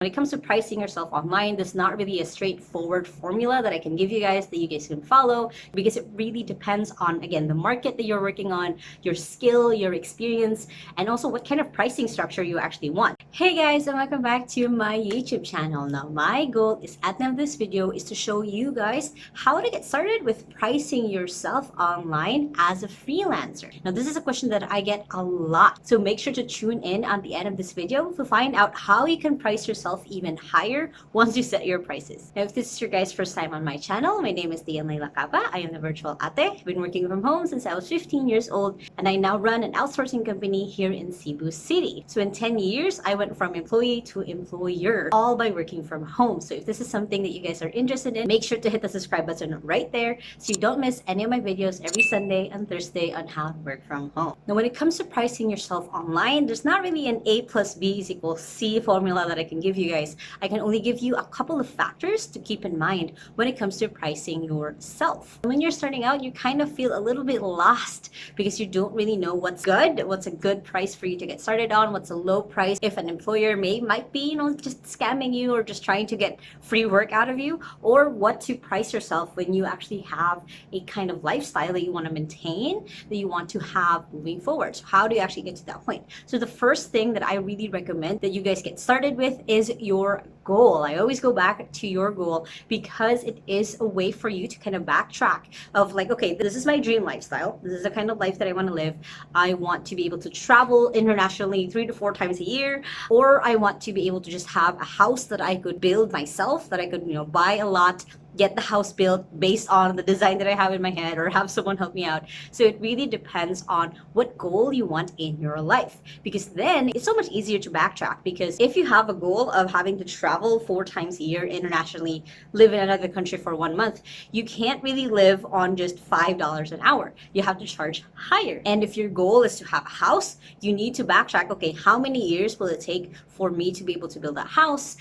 When it comes to pricing yourself online, there's not really a straightforward formula that I can give you guys that you guys can follow, because it really depends on, again, the market that you're working on, your skill, your experience, and also what kind of pricing structure you actually want. Hey guys, and welcome back to my YouTube channel. Now, my goal is at the end of this video is to show you guys how to get started with pricing yourself online as a freelancer. Now, this is a question that I get a lot, so make sure to tune in at the end of this video to find out how you can price yourself even higher once you set your prices. Now, if this is your guys' first time on my channel, my name is Lacaba. I am the virtual ate. I've been working from home since I was 15 years old, and I now run an outsourcing company here in Cebu City. So in 10 years, I went from employee to employer, all by working from home. So if this is something that you guys are interested in, make sure to hit the subscribe button right there so you don't miss any of my videos every Sunday and Thursday on how to work from home. Now, when it comes to pricing yourself online, there's not really an A plus B is equal C formula that I can give you guys. I can only give you a couple of factors to keep in mind when it comes to pricing yourself. When you're starting out, you kind of feel a little bit lost because you don't really know what's good, what's a good price for you to get started on, what's a low price if an employer might be, just scamming you or just trying to get free work out of you, or what to price yourself when you actually have a kind of lifestyle that you want to maintain, that you want to have moving forward. So how do you actually get to that point? So the first thing that I really recommend that you guys get started with is your goal. I always go back to your goal because it is a way for you to kind of backtrack of like, okay, this is my dream lifestyle. This is the kind of life that I want to live. I want to be able to travel internationally 3 to 4 times a year, or I want to be able to just have a house that I could build myself, that I could, buy a lot, get the house built based on the design that I have in my head, or have someone help me out. So it really depends on what goal you want in your life, because then it's so much easier to backtrack. Because if you have a goal of having to travel 4 times a year internationally, live in another country for 1 month, you can't really live on just $5 an hour. You have to charge higher. And if your goal is to have a house, you need to backtrack. Okay, how many years will it take for me to be able to build a house?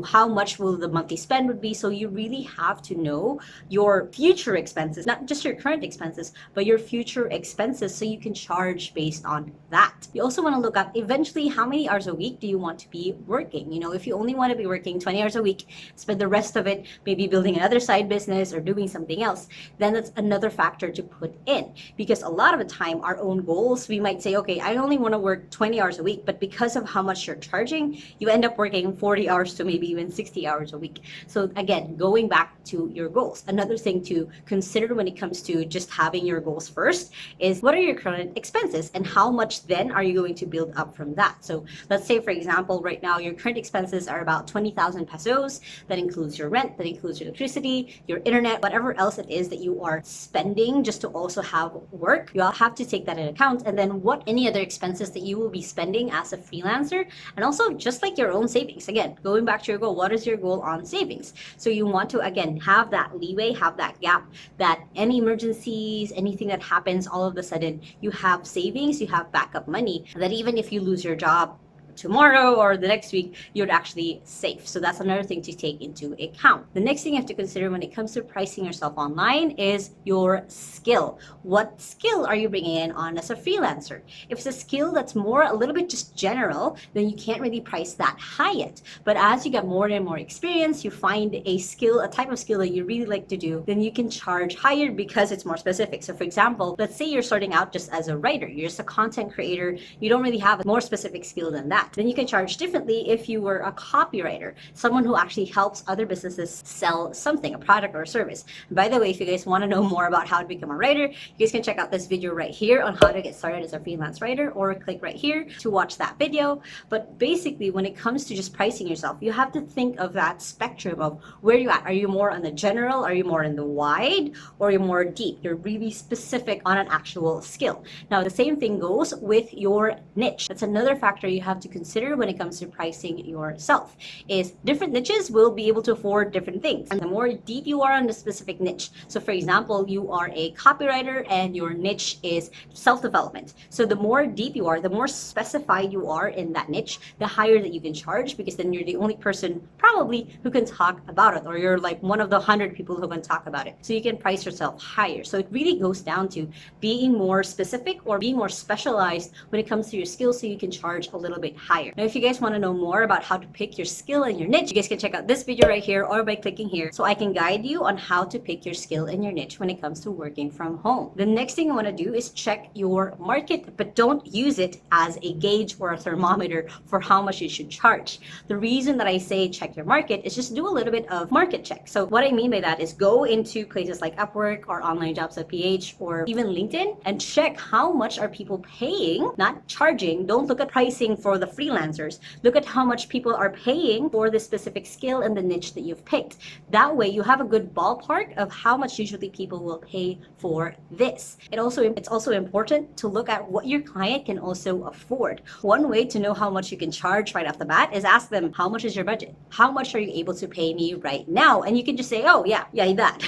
How much will the monthly spend would be? So you really have to know your future expenses, not just your current expenses, but your future expenses, so you can charge based on that. You also want to look at eventually how many hours a week do you want to be working. If you only want to be working 20 hours a week, spend the rest of it maybe building another side business or doing something else, then that's another factor to put in. Because a lot of the time, our own goals, we might say, okay, I only want to work 20 hours a week, but because of how much you're charging, you end up working 40 hours to maybe even 60 hours a week. So again, going back to your goals. Another thing to consider when it comes to just having your goals first is, what are your current expenses and how much then are you going to build up from that? So let's say, for example, right now your current expenses are about 20,000 pesos. That includes your rent, that includes your electricity, your internet, whatever else it is that you are spending just to also have work. You all have to take that into account. And then what any other expenses that you will be spending as a freelancer, and also just like your own savings. Again, going back to your goal, what is your goal on savings? So you want to, again, have that leeway, have that gap, that any emergencies, anything that happens, all of a sudden you have savings, you have backup money, that even if you lose your job tomorrow or the next week, you're actually safe. So that's another thing to take into account. The next thing you have to consider when it comes to pricing yourself online is your skill. What skill are you bringing in on as a freelancer? If it's a skill that's more a little bit just general, then you can't really price that high yet. But as you get more and more experience, you find a skill, a type of skill that you really like to do, then you can charge higher because it's more specific. So for example, let's say you're starting out just as a writer, you're just a content creator, you don't really have a more specific skill than that. Then you can charge differently if you were a copywriter, someone who actually helps other businesses sell something, a product or a service. And by the way, if you guys want to know more about how to become a writer, you guys can check out this video right here on how to get started as a freelance writer, or click right here to watch that video. But basically, when it comes to just pricing yourself, you have to think of that spectrum of where you're at. Are you more on the general? Are you more in the wide? Or are you more deep? You're really specific on an actual skill. Now, the same thing goes with your niche. That's another factor you have to consider when it comes to pricing yourself, is different niches will be able to afford different things. And the more deep you are on the specific niche, so for example, you are a copywriter and your niche is self-development. So the more deep you are, the more specified you are in that niche, the higher that you can charge, because then you're the only person probably who can talk about it, or you're like one of the 100 people who can talk about it. So you can price yourself higher. So it really goes down to being more specific or being more specialized when it comes to your skills, so you can charge a little bit higher. Now, if you guys want to know more about how to pick your skill and your niche, you guys can check out this video right here or by clicking here so I can guide you on how to pick your skill and your niche when it comes to working from home. The next thing I want to do is check your market, but don't use it as a gauge or a thermometer for how much you should charge. The reason that I say check your market is just do a little bit of market check. So what I mean by that is go into places like Upwork or onlinejobs.ph or even LinkedIn and check how much are people paying, not charging. Don't look at pricing for the freelancers. Look at how much people are paying for the specific skill and the niche that you've picked. That way you have a good ballpark of how much usually people will pay for this. It's also important to look at what your client can also afford. One way to know how much you can charge right off the bat is ask them, how much is your budget? How much are you able to pay me right now? And you can just say, oh yeah, that.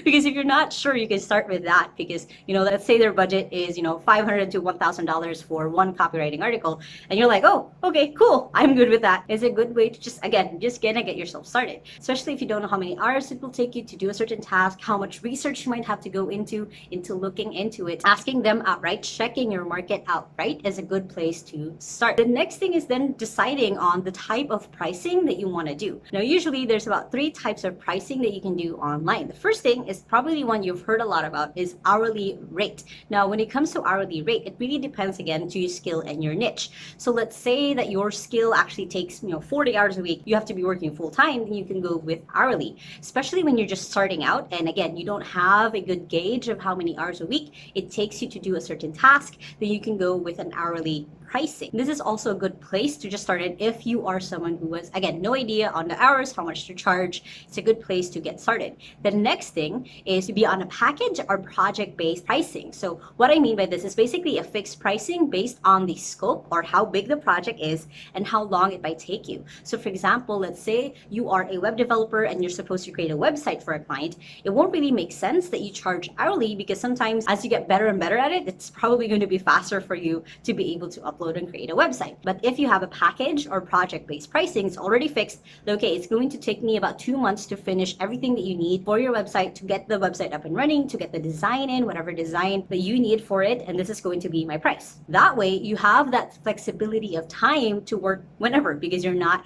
Because if you're not sure, you can start with that because, let's say their budget is, $500 to $1,000 for one copywriting article. And you're like, oh, okay, cool. I'm good with that. It's a good way to just gonna get yourself started. Especially if you don't know how many hours it will take you to do a certain task, how much research you might have to go into looking into it. Asking them outright, checking your market outright is a good place to start. The next thing is then deciding on the type of pricing that you want to do. Now, usually there's about 3 types of pricing that you can do online. The first thing is probably one you've heard a lot about is hourly rate. Now, when it comes to hourly rate, it really depends again to your skill and your niche. So let's say that your skill actually takes 40 hours a week. You have to be working full time, then you can go with hourly. Especially when you're just starting out and again, you don't have a good gauge of how many hours a week it takes you to do a certain task, then you can go with an hourly pricing. This is also a good place to just start it if you are someone who has, again, no idea on the hours, how much to charge. It's a good place to get started. The next thing is to be on a package or project-based pricing. So what I mean by this is basically a fixed pricing based on the scope or how big the project is and how long it might take you. So for example, let's say you are a web developer and you're supposed to create a website for a client. It won't really make sense that you charge hourly because sometimes as you get better and better at it, it's probably going to be faster for you to be able to upload and create a website. But if you have a package or project-based pricing, it's already fixed. Okay, it's going to take me about 2 months to finish everything that you need for your website, to get the website up and running, to get the design in, whatever design that you need for it, and this is going to be my price. That way, you have that flexibility of time to work whenever because you're not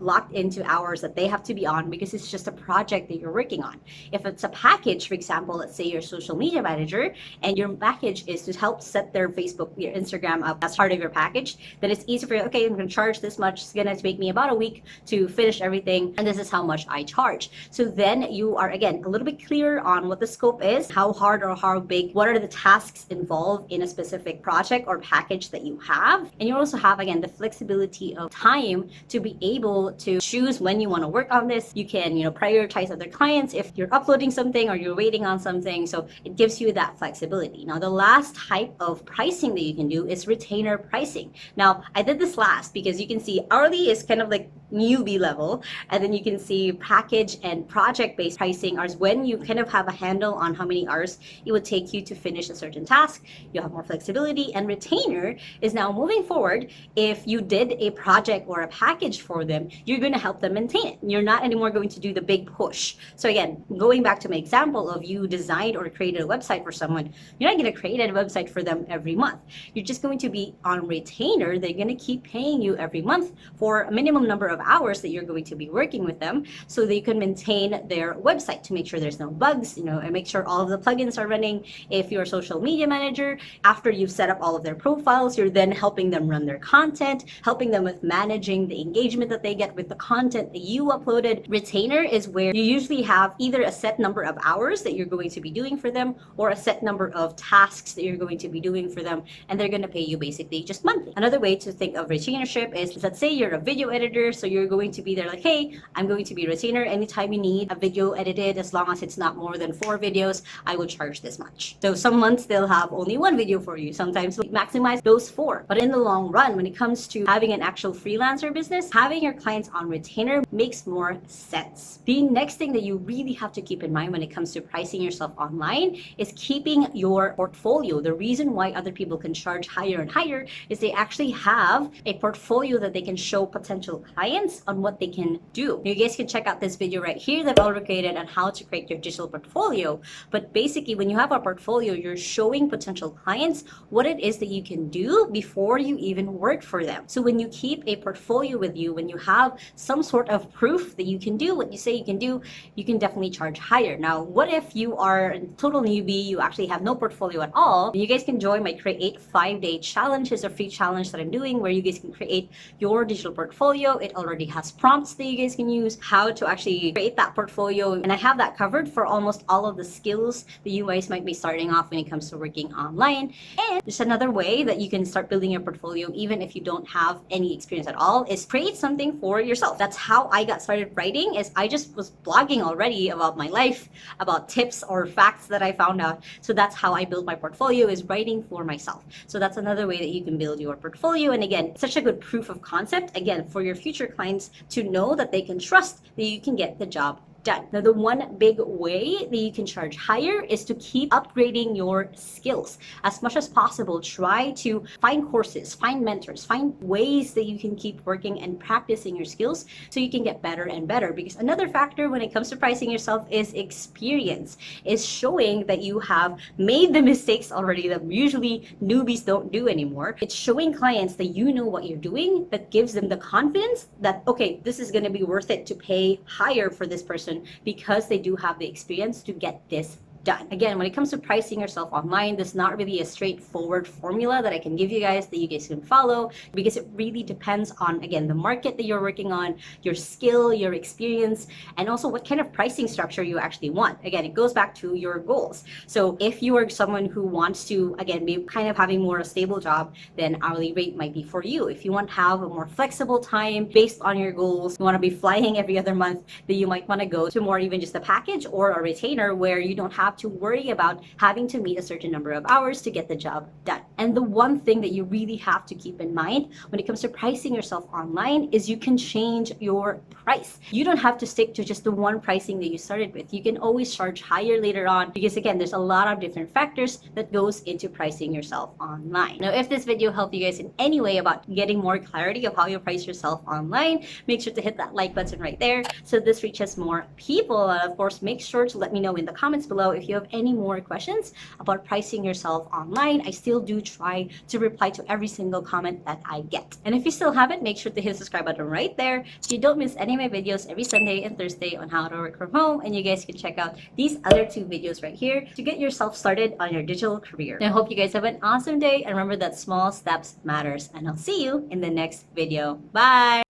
locked into hours that they have to be on because it's just a project that you're working on. If it's a package, for example, let's say you're a social media manager and your package is to help set their Facebook, your Instagram up as part of your package, then it's easy for you. Okay, I'm going to charge this much. It's going to take me about a week to finish everything, and this is how much I charge. So then you are again a little bit clearer on what the scope is, how hard or how big, what are the tasks involved in a specific project or package that you have, and you also have again the flexibility of time to be able to choose when you want to work on this. You can prioritize other clients if you're uploading something or you're waiting on something. So it gives you that flexibility. Now the last type of pricing that you can do is retainer pricing. Now I did this last because you can see hourly is kind of like newbie level, and then you can see package and project-based pricing are when you kind of have a handle on how many hours it would take you to finish a certain task. You have more flexibility, and retainer is now moving forward. If you did a project or a package for them, you're going to help them maintain it. You're not anymore going to do the big push. So again, going back to my example of you designed or created a website for someone, you're not going to create a website for them every month. You're just going to be on retainer. They're going to keep paying you every month for a minimum number of hours that you're going to be working with them so they can maintain their website to make sure there's no bugs, and make sure all of the plugins are running. If you're a social media manager, after you've set up all of their profiles, you're then helping them run their content, helping them with managing the engagement that they get with the content that you uploaded. Retainer is where you usually have either a set number of hours that you're going to be doing for them or a set number of tasks that you're going to be doing for them, and they're going to pay you basically just monthly. Another way to think of retainership is, let's say you're a video editor, so you're going to be there like, hey, I'm going to be a retainer. Anytime you need a video edited, as long as it's not more than 4 videos, I will charge this much. So some months they'll have only 1 video for you. Sometimes they'll maximize those 4. But in the long run, when it comes to having an actual freelancer business, having your clients on retainer makes more sense. The next thing that you really have to keep in mind when it comes to pricing yourself online is keeping your portfolio. The reason why other people can charge higher and higher is they actually have a portfolio that they can show potential clients clients on what they can do. You guys can check out this video right here that I already created on how to create your digital portfolio. But basically, when you have a portfolio, you're showing potential clients what it is that you can do before you even work for them. So when you keep a portfolio with you, when you have some sort of proof that you can do what you say you can do, you can definitely charge higher. Now, what if you are a total newbie, you actually have no portfolio at all? You guys can join my C.R.E.Ate 5-day challenge. It's a free challenge that I'm doing where you guys can create your digital portfolio. It already has prompts that you guys can use, how to actually create that portfolio. And I have that covered for almost all of the skills that you guys might be starting off when it comes to working online. And just another way that you can start building your portfolio, even if you don't have any experience at all, is create something for yourself. That's how I got started writing, is I just was blogging already about my life, about tips or facts that I found out. So that's how I built my portfolio, is writing for myself. So that's another way that you can build your portfolio. And again, such a good proof of concept, again, for your future clients to know that they can trust that you can get the job done. Now, the one big way that you can charge higher is to keep upgrading your skills. As much as possible, try to find courses, find mentors, find ways that you can keep working and practicing your skills so you can get better and better. Because another factor when it comes to pricing yourself is experience, is showing that you have made the mistakes already that usually newbies don't do anymore. It's showing clients that you know what you're doing, that gives them the confidence that, okay, this is going to be worth it to pay higher for this person because they do have the experience to get this done. Again, when it comes to pricing yourself online, there's not really a straightforward formula that I can give you guys that you guys can follow, because it really depends on, again, the market that you're working on, your skill, your experience, and also what kind of pricing structure you actually want. Again, it goes back to your goals. So if you are someone who wants to, again, be kind of having more a stable job, then hourly rate might be for you. If you want to have a more flexible time based on your goals, you want to be flying every other month, then you might want to go to more even just a package or a retainer where you don't have to worry about having to meet a certain number of hours to get the job done. And the one thing that you really have to keep in mind when it comes to pricing yourself online is you can change your price. You don't have to stick to just the one pricing that you started with. You can always charge higher later on, because again, there's a lot of different factors that goes into pricing yourself online. Now, if this video helped you guys in any way about getting more clarity of how you price yourself online, make sure to hit that like button right there so this reaches more people. And of course, make sure to let me know in the comments below if you have any more questions about pricing yourself online. I still do try to reply to every single comment that I get. And if you still haven't, make sure to hit the subscribe button right there so you don't miss any of my videos every Sunday and Thursday on how to work from home. And you guys can check out these other two videos right here to get yourself started on your digital career. And I hope you guys have an awesome day, and remember that small steps matters. And I'll see you in the next video. Bye!